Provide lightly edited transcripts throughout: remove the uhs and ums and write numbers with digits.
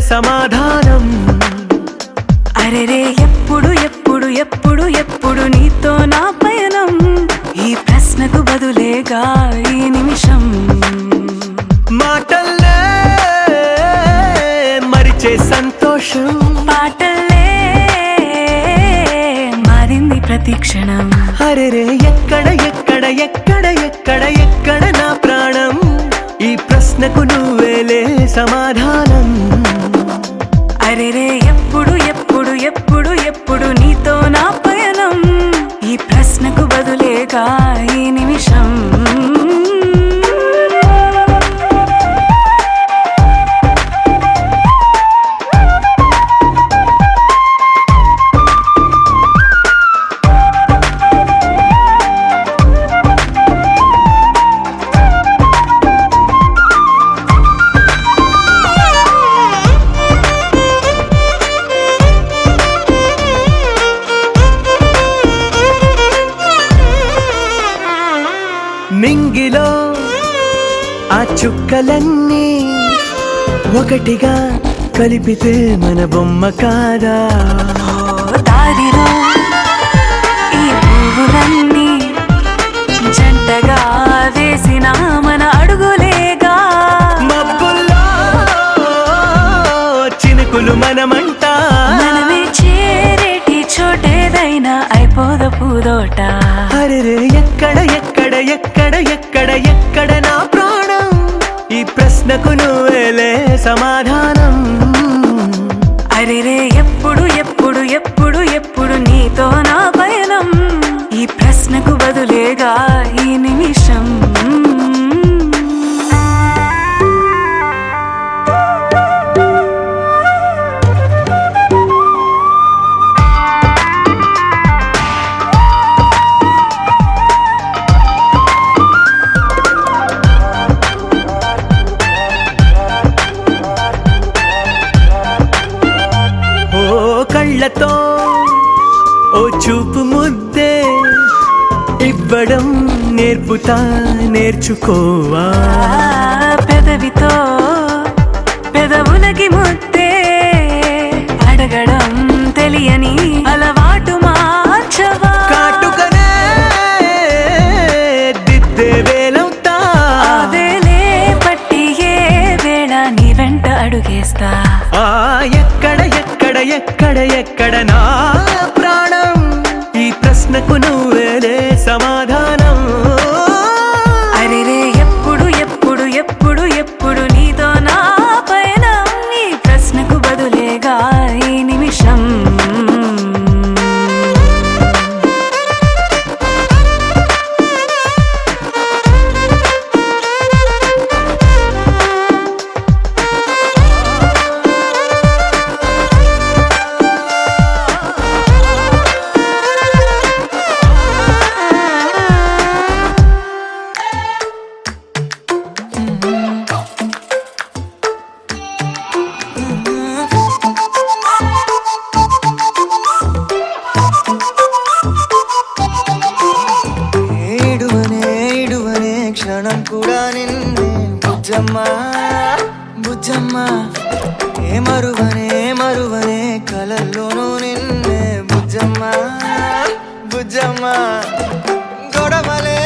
సమాధానం. అరెరే ఎప్పుడు ఎప్పుడు ఎప్పుడు ఎప్పుడు నీతో నా పయనం, ఈ ప్రశ్నకు బదులేగా ఈ నిమిషం. మాటల్లే మరిచే సంతోషం, పాటల్లే మారింది ప్రతి క్షణం. అరెరే ఎక్కడ ఎక్కడ ఎక్కడ ఎక్కడ ఎక్కడ నా ప్రాణం, ఈ ప్రశ్నకు నువ్వేలే సమాధానం. అరెరే ఎప్పుడు ఎప్పుడు ఎప్పుడు ఎప్పుడు నీతో నా పయనం, ఈ ప్రశ్నకు బదులేగా ఈ నిమిషం. నింగిలో ఆ చుక్కలన్నీ ఒకటిగా కలిపితే మన బొమ్మ కాదా? దారిలో ఈ పువ్వులన్నీ జంటగా వేసిన మన అడుగులేగా. మబ్బుల్లో చినుకులు మనమంట, మనమే చేరేటి చోటేదైనా అయిపోద పూదోట. అరెరే ఎక్కడ ఎక్కడ ఎక్కడ ఎక్కడ ఎక్కడ నా ప్రాణం, ఈ ప్రశ్నకు నువ్వేలే సమాధానం. అరెరే ఎప్పుడు ఎప్పుడు ఎప్పుడు ఎప్పుడు నీతో నా పయనం, ఈ ప్రశ్నకు బదులేగా ఈ నిమిషం. కళ్ళతో ఓ చూపు ముద్దే ఇవ్వడం నేర్పుతా, నేర్చుకోవా. పెదవితో పెదవులకి ముద్దే అడగడం తెలియని అలవాటు మార్చవా. కాటుకనే దిద్దే వేలవుతా, వేలే పట్టి ఏ వేళ నీ వెంట అడుగేస్తా. ఎక్కడ ఎక్కడ ఎక్కడ ఎక్కడ నా ప్రాణం, ఈ ప్రశ్నకు నువ్వేలే సమాధానం. అరెరే ఎప్పుడు ఎప్పుడు ఎప్పుడు ఎప్పుడు నీతో నా పయనం, ఈ ప్రశ్నకు బదులేగా ఈ నిమిషం. క్షణం కూడా నిన్నే బుజ్జమ్మా బుజ్జమ్మా, ఏ మరువనే మరువనే కలల్లోనూ నిన్నే బుజ్జమ్మా బుజ్జమ్మా. గొడవలే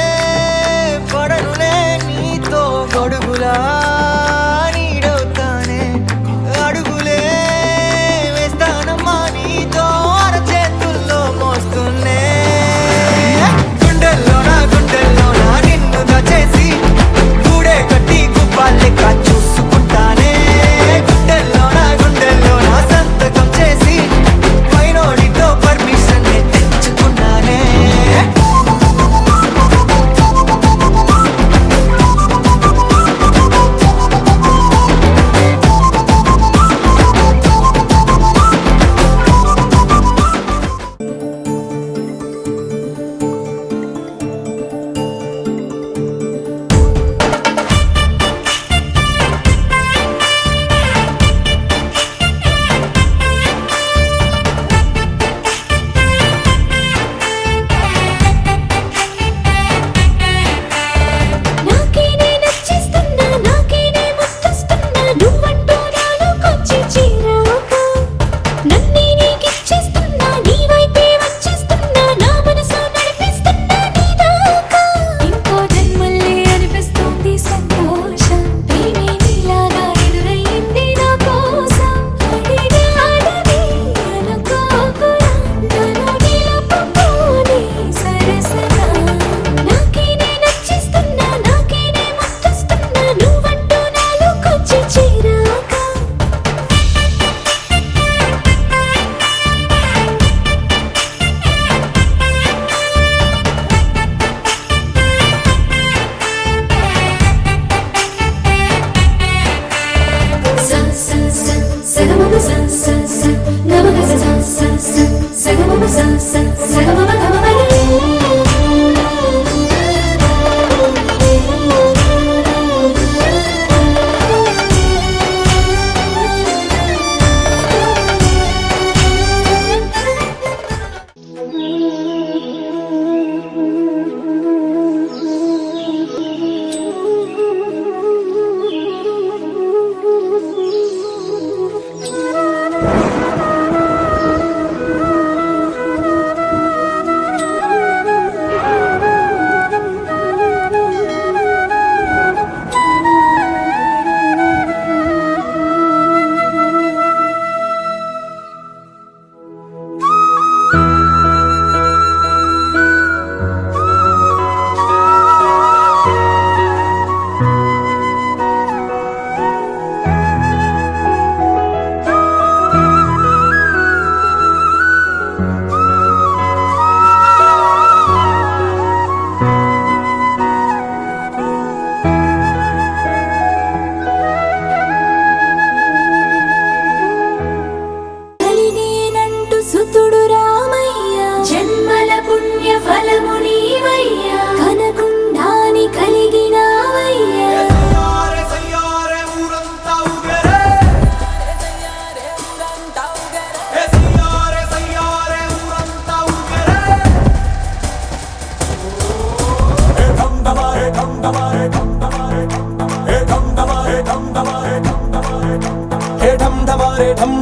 పడనులే నీతో గొడుగులా నీడవుతానే, అడుగులే వేస్తానమ్మా నీతో అరచేతుల్లో మోస్తున్నే. గుండెల్లోనా గుండెల్లోనా నిన్ను దచేసి గూడే కట్టి గుప్పాలెక్క చూసుకుంటానే. గుండెల్లోనా గుండెల్లోనా సంతకం చేసి పైనోడితో పర్మిషన్ తెచ్చుకున్నానే.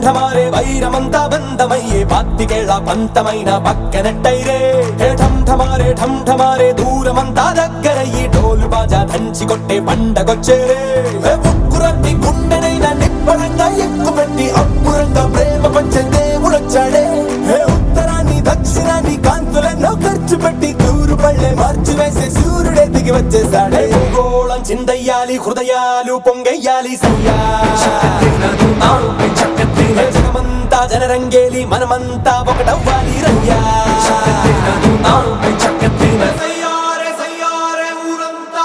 ఢమారే వైరమంతా బంధమయ్యే పాత్తికేళ్ల పంతమైన పక్కనట్టైరే ఢం ఢమారే దూరమంతా దగ్గరయ్యి డోలు బాజా దంచి కొట్టే పండగొచ్చేరే ఉక్కురన్ని గుండెనైనా నిప్పడంగా ఎక్కుపెట్టి అప్పురంగా ప్రేమ పంచే దేవుడొచ్చాడే ఉత్తరాన్ని దక్షిణాన్ని కాంతులెన్నో ఖర్చు పెట్టి తూరు పళ్ళే మార్చి వేసే సూర్యుడే దిగి వచ్చేసాడే గోళం చిందయ్యాలి హృదయాలు పొంగయ్యాలి సయ్యా జగమంతా జనరంగేలి మనమంతా ఒకటవ్వాలి రయ్యా సయ్యారే ఊరంతా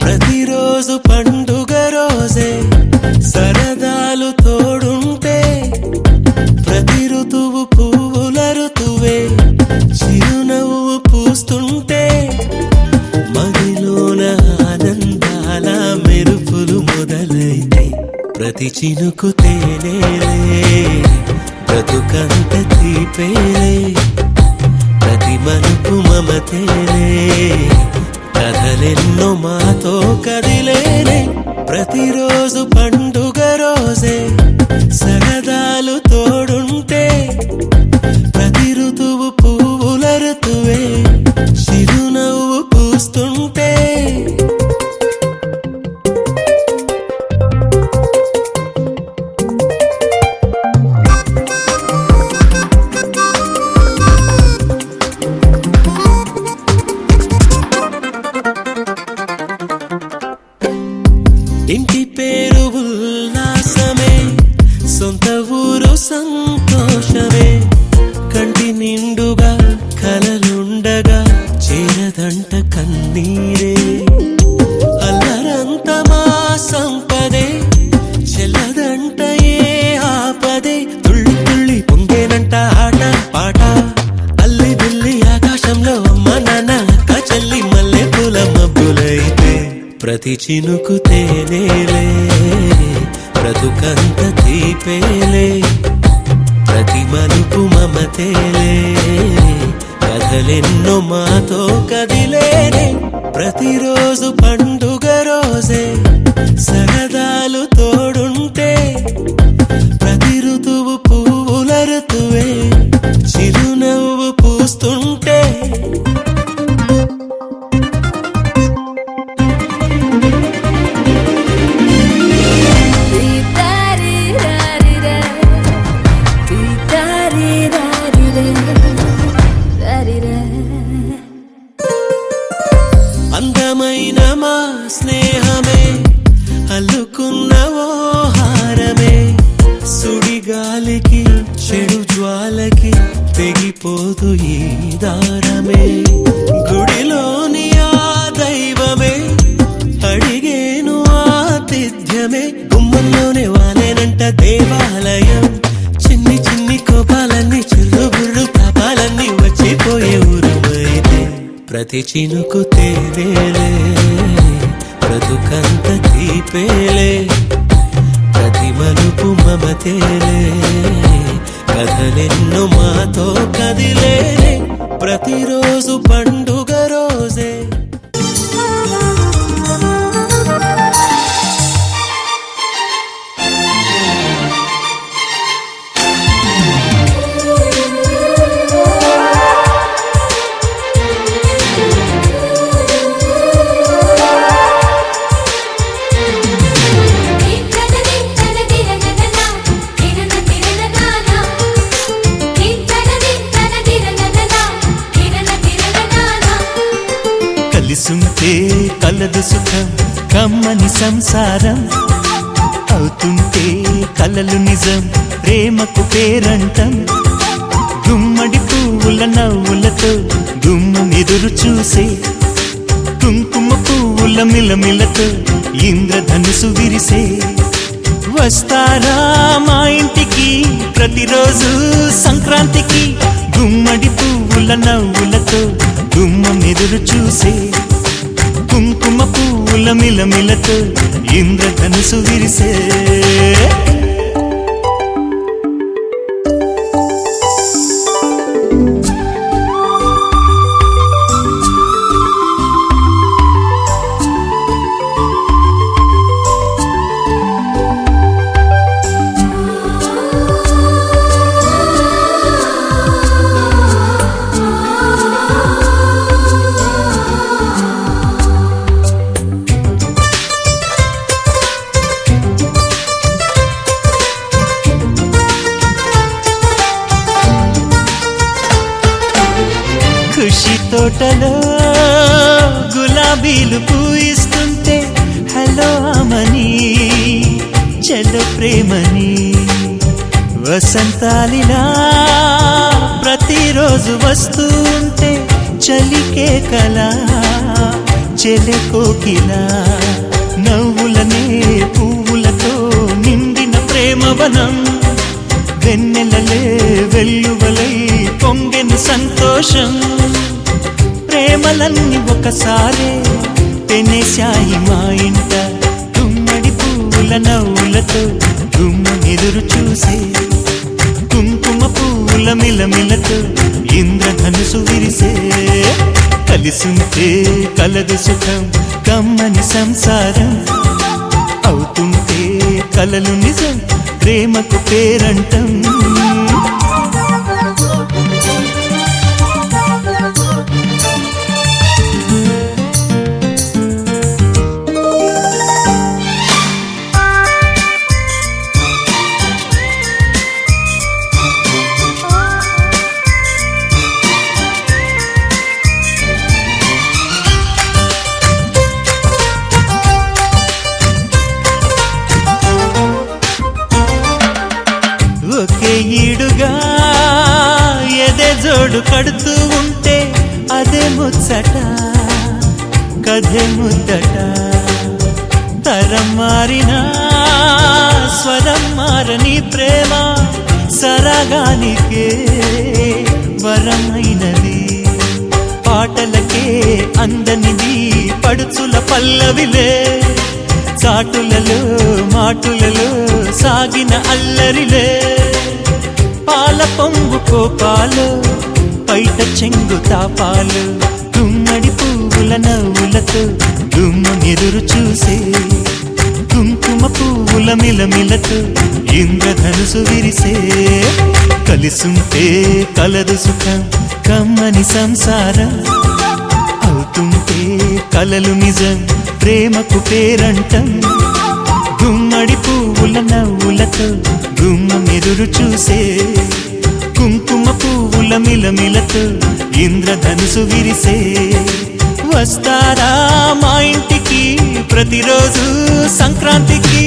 ప్రతిరోజు పండుగ రోజే సరదాలు తోడుంటే ప్రతి ఋతువు పువ్వుల ఋతువే చిరునవ్వు పూస్తుంటే మదిలోన ఆనందాల మెరుపులు మొదలైతే ప్రతి చినుకు తేనేలే బ్రతుకంత తీపేలే ప్రతి మలుపు మమతేలే కథలెన్నో మాతో కదిలేనే ప్రతిరోజు పండుగ రోజే సరదాలు తోడుంటే ప్రతి ఋతువు పువ్వుల ఋతువే చిరునవ్వు పూస్తుంటే ఇంటి పేరు ఉల్లాసమే సొంత ఊరు సంతోషమే కంటి నిండుగా కలలుండగా చేరదంట కన్నీరే అల్లరంత మా సంపదే చెల్లదంట ఏ ఆపదే తుళ్ళి తుళ్ళి పొంగేనంట ఆట పాట అల్లి బిల్లి ఆకాశంలో అమ్మ నాన్న అక్క చెల్లి మల్లె పూల మబ్బులైతే ప్రతి చినుకు తేనేలే బ్రతుకంత తీపేలే ప్రతి మలుపు మమతేలే కథలెన్నో మాతో కదిలేనే ప్రతిరోజు పండుగ రోజే సరదాలు తోడుంటే ప్రతి ఋతువు పువ్వుల ఋతువే చిరునవ్వు పూస్తుంటే అందమైన మా స్నేహమే అల్లుకున్న ఓ హారమే సుడిగాలికి చెడు జ్వాలకి తెగిపోదు ఈ దారమే గుడిలోని ఆ దైవమే అడిగేను ఆతిథ్యమే గుమ్మంలోనే వాలేనంట దేవాలయం చిన్ని చిన్ని కోపాలన్నీ చిల్లు బుర్రు తాపాలన్నీ వచ్చిపోయే ఊరమైతే ప్రతి చినుకు తేనేలే బ్రతుకంత తీపేలే ప్రతి మలుపు మమతేలే కథలెన్నో మాతో కదిలేనే ప్రతిరోజు పండుగ రోజే కలిసుంటే కలదు సుఖం కమ్మని సంసారం అవుతుంటే కలలు నిజం ప్రేమకు పేరంటం గుమ్మడి పువ్వుల నవ్వులతో గుమ్మం ఎదురు చూసే కుంకుమ పువ్వుల మిలమిలతో ఇంద్రధనుసు విరిసే వస్తారా మా ఇంటికి ప్రతిరోజు సంక్రాంతికి గుమ్మడి పువ్వుల నవ్వులతో గుమ్మం ఎదురు చూసే కుంకుమ పువ్వుల మిలమిలతో ఇంద్రధనుసు విరిసే ఖుషి తోటలో గులాబీలు పూయిస్తుంటే హలో అమని చలో ప్రేమని వసంతాలిలా ప్రతిరోజు వస్తూ ఉంటే చలికే కలా చెలె కోకిలా నవ్వులనే పువ్వులతో నిండిన ప్రేమవనం వెన్నెలలే వెల్లువలై పొంగెను సంతోషం ప్రేమలన్నీ ఒకసారే పెనేశాయి మా ఇంట గుమ్మడి పువ్వుల నవ్వులతో గుమ్మం ఎదురు చూసే కుంకుమ పువ్వుల మిలమిలతో ఇంద్రధనుసు విరిసే కలిసుంటే కలదు సుఖం కమ్మని సంసారం అవుతుంటే కలలు నిజం ప్రేమకు పేరంటం ఒకే ఈడుగా ఎదే జోడు కడుతూ ఉంటే అదే ముచ్చట కథే ముద్దట తరం మారినా స్వరం మారని ప్రేమ సరగానికే వరమైనది పాటలకే అందనిది పడుచుల పల్లవిలే చాటులలో మాటులలో సాగిన అల్లరిలే పాల పొంగు కోపాలు పైట చెంగు తాపాలు గుమ్మడి పువ్వుల నవ్వులతో గుమ్మం ఎదురు చూసే కుంకుమ పువ్వుల మిలమిలతో ఇంద్రధనుసు విరిసే కలిసుంటే కలదు సుఖం కమ్మని సంసారం అవుతుంటే కలలు నిజం ప్రేమకు పేరంటం గుమ్మడి పువ్వుల నవ్వులతో గుమ్మం ఎదురు చూసే కుంకుమ పువ్వుల మిలమిలతో ఇంద్రధనుసు విరిసే వస్తారా మా ఇంటికి ప్రతిరోజు సంక్రాంతికి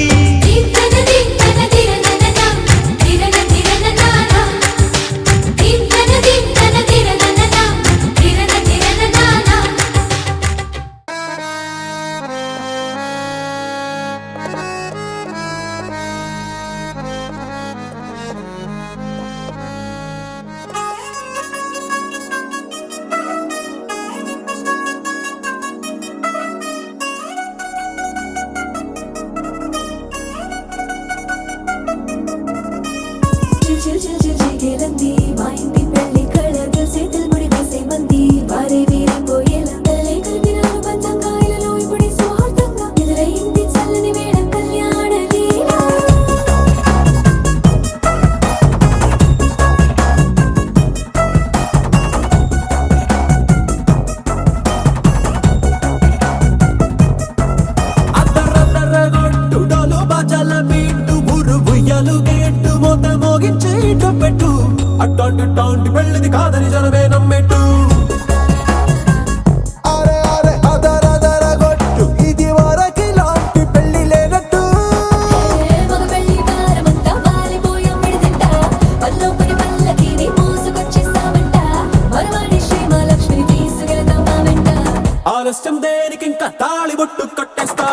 ఆలస్యం దేనికి ఇంకా తాళిబొట్టు కట్టేస్తా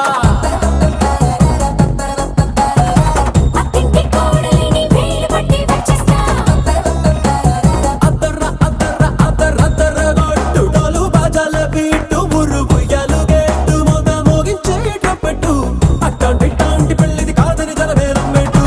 అత్తింటి కోడలిని వేలు పట్టి వచ్చేస్తా అద్దర్ర అద్దర్ర అద్దర్ర అద్దర్ర గొట్టు డోలు బాజాల బీటు మురుగు ఎలుగేట్టు మొద మోగించేటప్పుడు అట్టాంటి ఇట్టాంటి పెళ్ళిది కాదని జనమేలం పెట్టు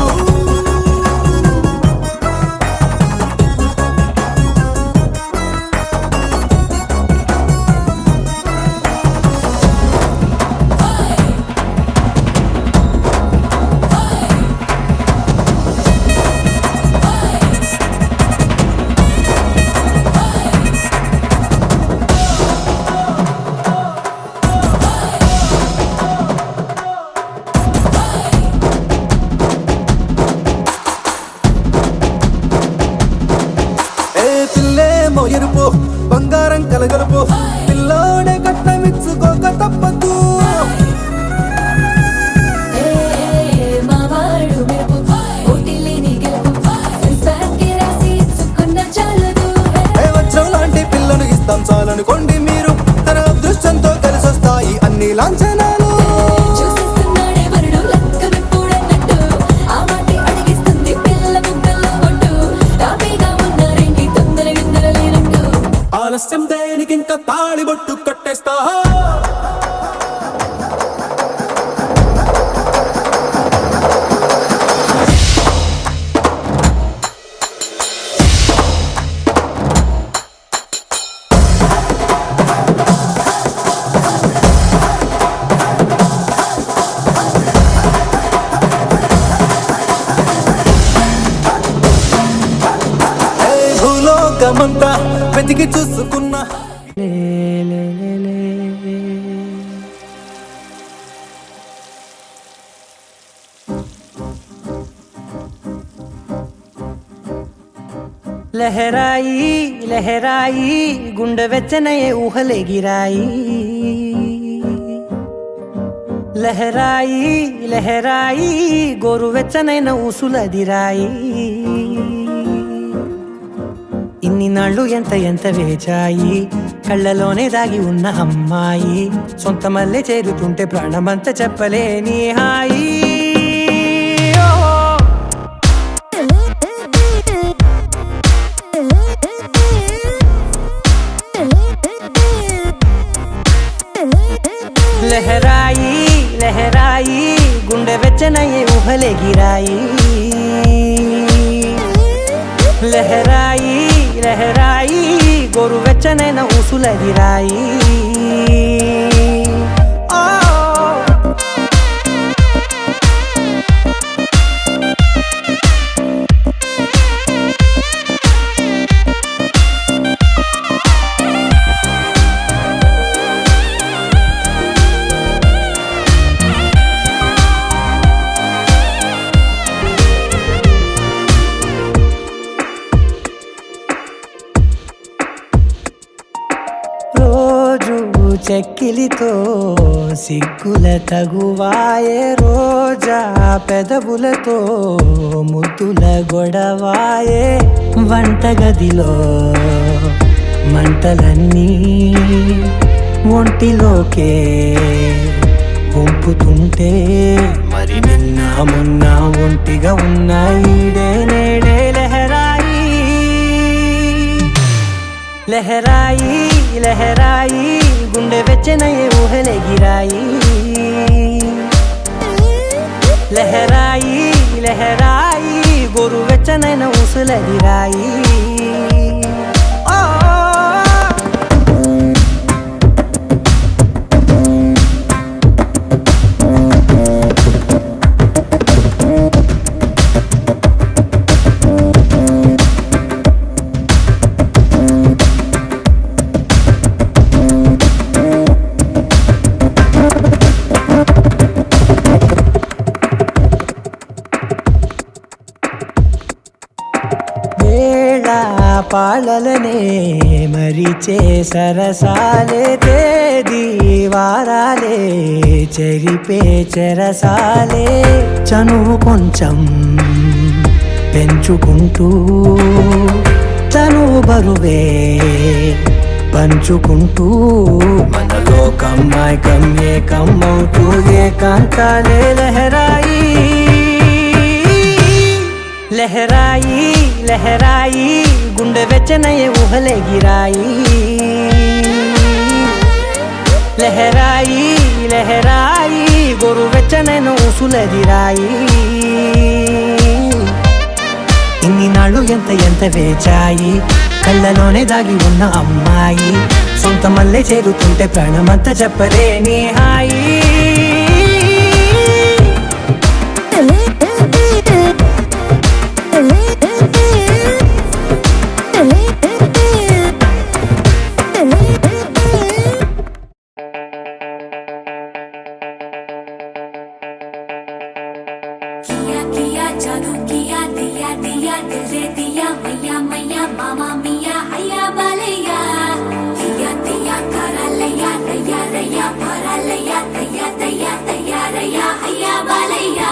పిల్లేమో ఎరుపు బంగారం కలగలుపు పిల్లోడే కట్టమిచ్చుకోక తప్పదు మావాడు మెరుపు పోటీలేని గెలుపు సంసారానికి రాసి ఇచ్చుకున్న చాలదు వజ్రం లాంటి పిల్లను ఇస్తాం చాలనుకోండి మీరు తన అదృష్టంతో కలిసొస్తాయి అన్ని లాంఛనాలు చూసిస్తున్నాడే వరుడు లక్క విప్పుడన్నట్టు ఆ మాటి అడిగిస్తుంది పిల్ల ముక్కల్లో కొట్టు తాపీగా ఉన్నారేంటి తొందర విందర లేనట్టు ఆలస్యం దేనికి ఇంకా తాళిబొట్టు కట్టేస్తా భూలోకమంతా వెతికి చూసుకున్నా లహరాయి లహరాయి గుండె వెచ్చనయే ఊహలెగిరాయి లహరాయి లహరాయి గోరు వెచ్చనైన ఊసులదిరాయి ఇన్ని నాళ్ళు ఎంత ఎంత వేచాయి కళ్ళలోనే దాగి ఉన్న అమ్మాయి సొంత మల్లె చేరుతుంటే ప్రాణమంత చెప్పలేని హాయి లహరాయి లహరాయి గుండె వెచ్చనయ్యే ఊహలెగిరాయి లహరాయి లహరాయి గోరు వెచ్చనైన ఊసులదిరాయి చెక్కిలితో సిగ్గుల తగువాయే రోజా పెదవులతో ముద్దుల గొడవాయే వంటగదిలో మంటలన్నీ ఒంటిలోకే వంపుతుంటే మరి నిన్న మొన్న ఒంటిగా ఉన్న ఈడే నేడే లహరాయి లహరాయి లహరాయి గుండె వెచ్చనయ్యే ఊహలెగిరాయి లహరాయి లహరాయి గోరు వెచ్చనైన ఊసులదిరాయి పాలలనే మరిచే సరసాలే తేదీ వారాలే చెరిపే చెరసాలే చనువు కొంచెం పెంచుకుంటూ తను బరువే పంచుకుంటూ మనలో ఒక అమ్మాయి కమ్మవుతూ ఏకాంతాలే లహరాయి లహరాయి లహరాయి గుండె వెచ్చనయ్యే ఊహలే గిరాయి లహరాయి లహరాయి గోరు వెచ్చనైన ఊసులెదిరాయి ఇన్ని నాళ్ళు ఎంత వేచాయి కళ్ళలోనే దాగి ఉన్న అమ్మాయి సొంత మల్లె చేరుతుంటే ప్రాణమంతా చెప్పలేని హాయి किया किया जादू किया दिया दिया दिल दे दिया मैया मैया मामा मिया हैया बालैया किया दिया करा लैया रैया रैया भरा लैया दैया दैया दैया रैया हैया बालैया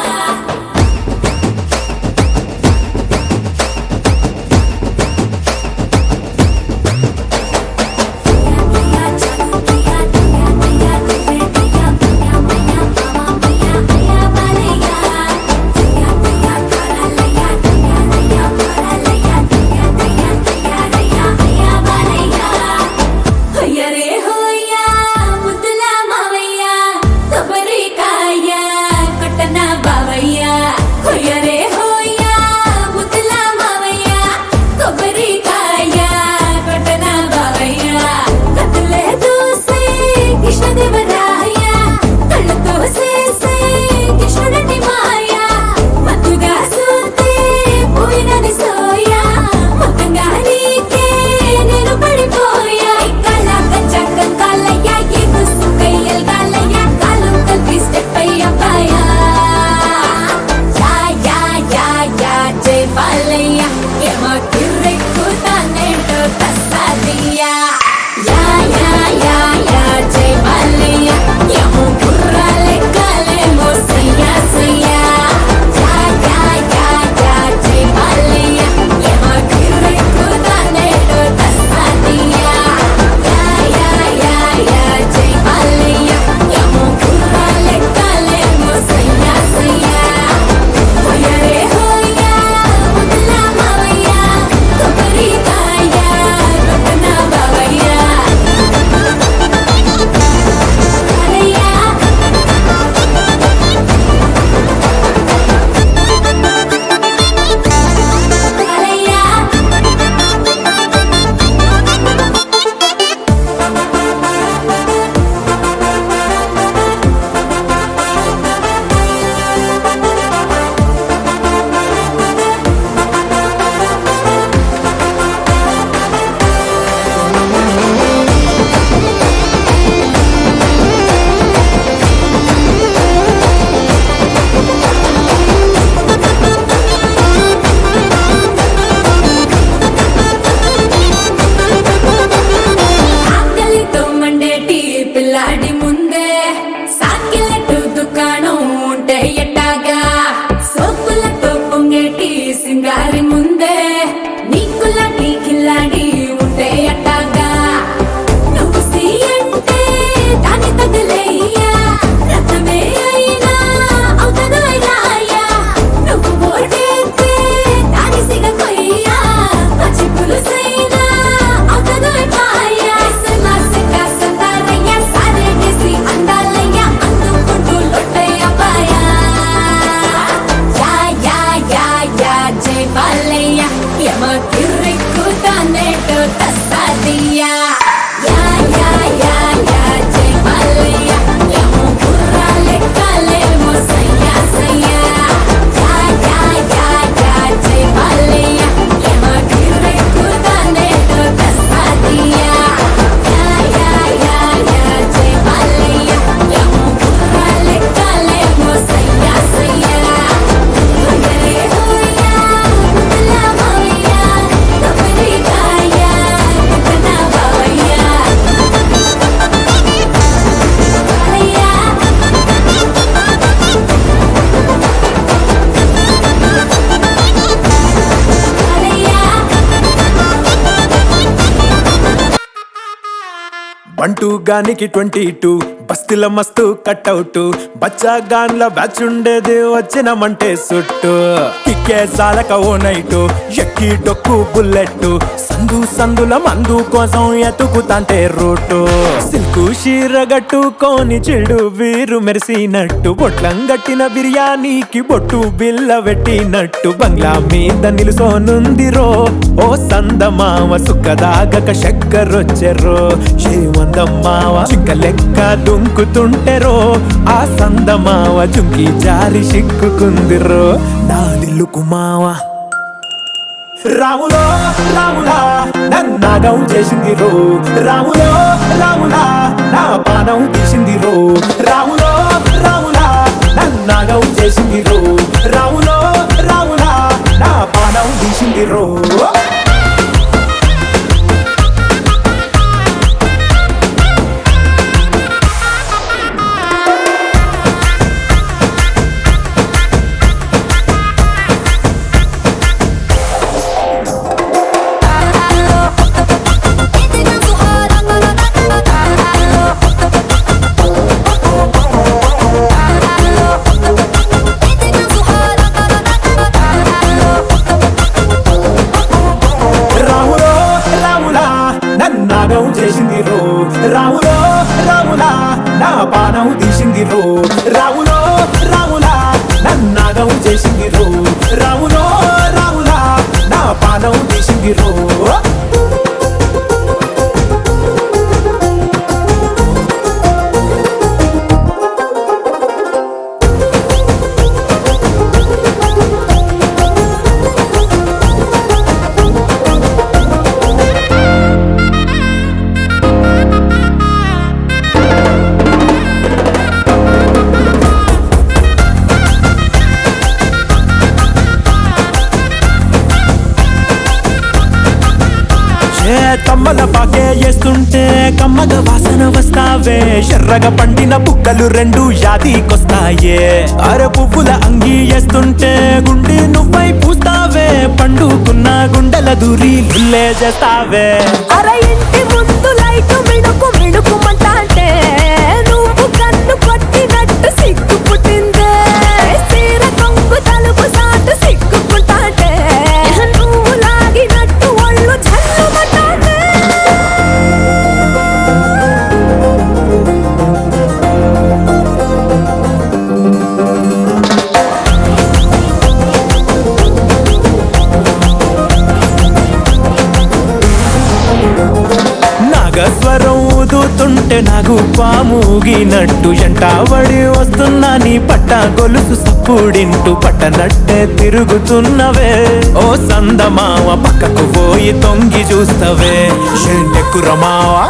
22 గానికి 22 బస్తిల మస్తు కట్అవుట్ బచ్చా గాన్ల బ్యాచ్ ఉండేది వచ్చినమంటే సుట్టు కిక్కే సాలక ఓ నైటు ఎక్కి డొక్కు బుల్లెట్ సందుల మందు కోసం ఎతుకుతాంటే రూటు సిల్కు షీరగట్టుకోని చెడు వీరు మెరిసినట్టు బొట్లం గట్టిన బిర్యానీకి బొట్టు బిల్ల పెట్టినట్టు బంగ్లా మీద నిలుసోనుందిరో ఓ సందమావ సుక్కదాగక చక్కరొచ్చెరో శ్రీమందమ్మావ చింక లెక్క దుంకుతుంటెరో ఆ సందమావ చుంకి జారి సిక్కుకుందిరో నా దిల్లుకు మావా రాములో రాములా నన్నాగం చేసింది రో రాములో రాములా నా పానం తీసింది రో రాములో రాములా నన్నాగం చేసింది రో రాములో రాములా నా పానం తీసింది రో నాగం చేసింది రో రాములో రాములా నా పానం తీసింది రో రాములో రాములా నన్నాగం చేసింది రో రాములో రాములా నా పానం తీసింది రో తమ్మల పాకే వేస్తుంటే కమ్మగ వాసన వస్తావే ఎర్రగా పండిన బుక్కలు రెండు యాదికొస్తాయే అర పువ్వుల అంగి వేస్తుంటే గుండి నువ్వై పూస్తావే పండుకున్న గుండెల దూరి లుల్లే చేస్తావే అర ఇంటి ముందు లైట్ మిణుకు మిణుకుమంటే నువ్వు కన్ను కొట్టినట్టు సిగ్గు పుట్టిందే చీర కొంగు తలుపు సాటు సిగ్గుకుంటాంటే నువ్వు లాగినట్టు ఒళ్ళు జల్లుమంటాంటే నాగస్వరం ఊదుతుంటే నాకు పాముగినట్టు ఎంటావడి వస్తున్నా నీ పట్ట గొలుసు సప్పుడింటూ పట్టనట్టే తిరుగుతున్నవే ఓ సందమావ పక్కకు పోయి తొంగి చూస్తవే షెండెక్కురమావా